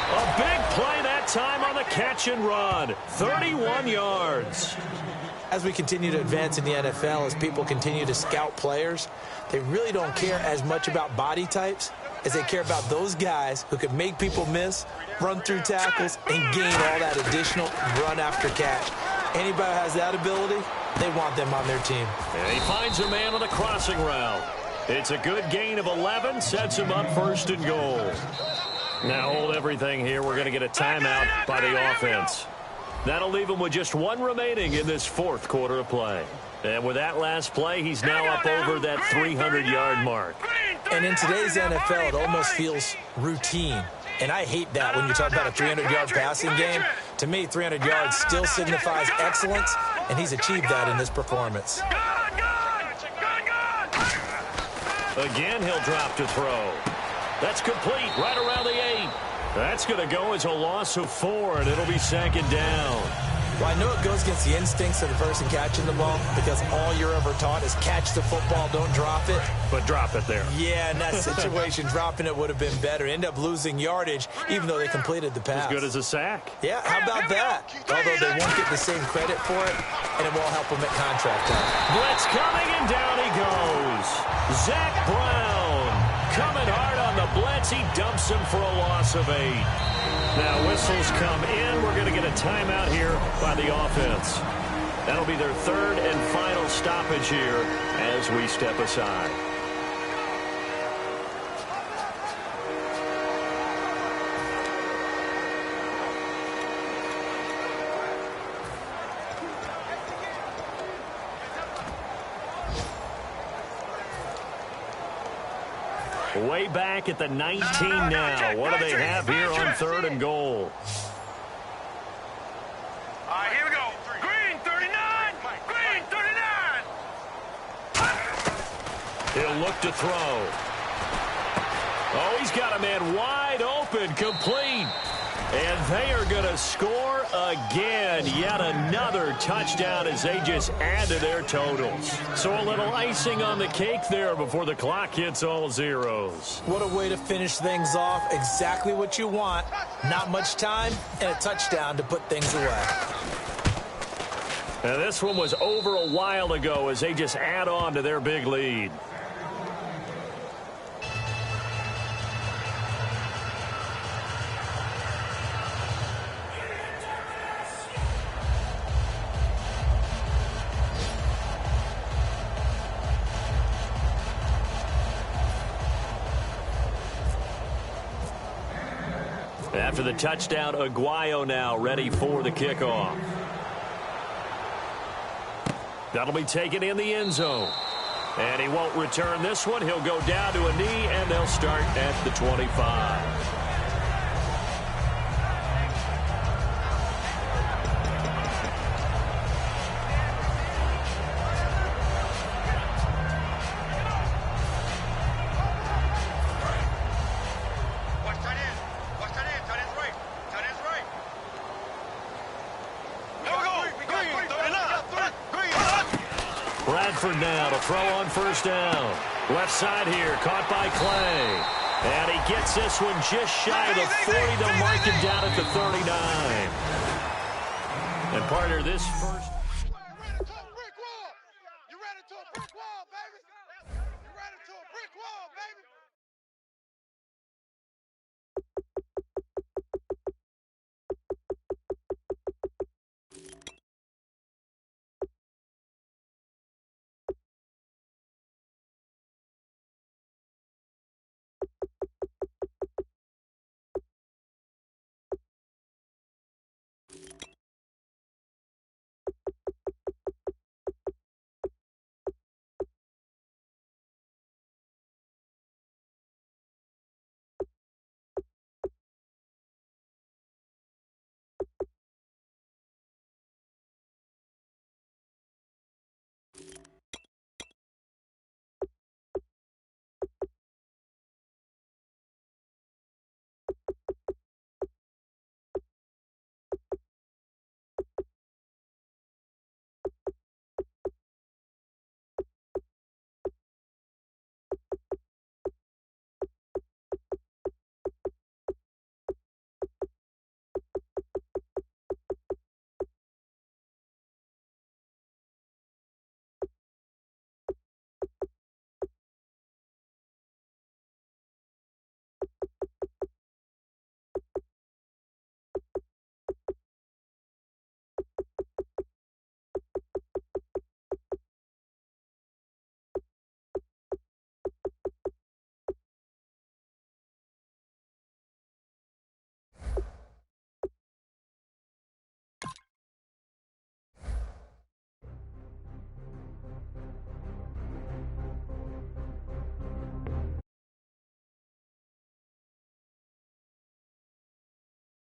A big play that time on the catch and run. 31 yards. As we continue to advance in the NFL, as people continue to scout players, they really don't care as much about body types as they care about those guys who could make people miss, run through tackles, and gain all that additional run after catch. Anybody who has that ability, they want them on their team. And he finds a man on the crossing route. It's a good gain of 11, sets him up 1st and goal. Now hold everything here. We're going to get a timeout by the offense. That'll leave him with just 1 remaining in this 4th quarter of play. And with that last play, he's now up over that 300-yard mark. And in today's NFL, it almost feels routine. And I hate that when you talk about a 300-yard passing game. To me, 300 yards still signifies excellence, and he's achieved that in this performance. Again, he'll drop to throw. That's complete right around the 8. That's going to go as a loss of 4, and it'll be 2nd down. Well, I know it goes against the instincts of the person catching the ball because all you're ever taught is catch the football, don't drop it. But drop it there. Yeah, in that situation, dropping it would have been better. End up losing yardage, even though they completed the pass. As good as a sack. Yeah, how about that? Although they won't get the same credit for it, and it won't help them at contract time. Blitz coming, and down he goes. Zach Brown coming hard on the blitz. He dumps him for a loss of 8. Now whistles come in. We're going to get a timeout here by the offense. That'll be their 3rd and final stoppage here as we step aside. Way back at the 19 now. What do they have here on 3rd and goal? All right, here we go. Green, 39. Green, 39. He'll look to throw. Oh, he's got a man wide open, complete. And they are going to score again. Yet another touchdown as they just add to their totals. So a little icing on the cake there before the clock hits all zeros. What a way to finish things off. Exactly what you want. Not much time and a touchdown to put things away. And this one was over a while ago as they just add on to their big lead. After the touchdown, Aguayo now ready for the kickoff. That'll be taken in the end zone. And he won't return this one. He'll go down to a knee, and they'll start at the 25. Bradford now to throw on 1st down. Left side here, caught by Clay. And he gets this one just shy of the 40. They'll mark him down at the 39. And partner, this first... You ran into a brick wall, baby. You ran into a brick wall, baby.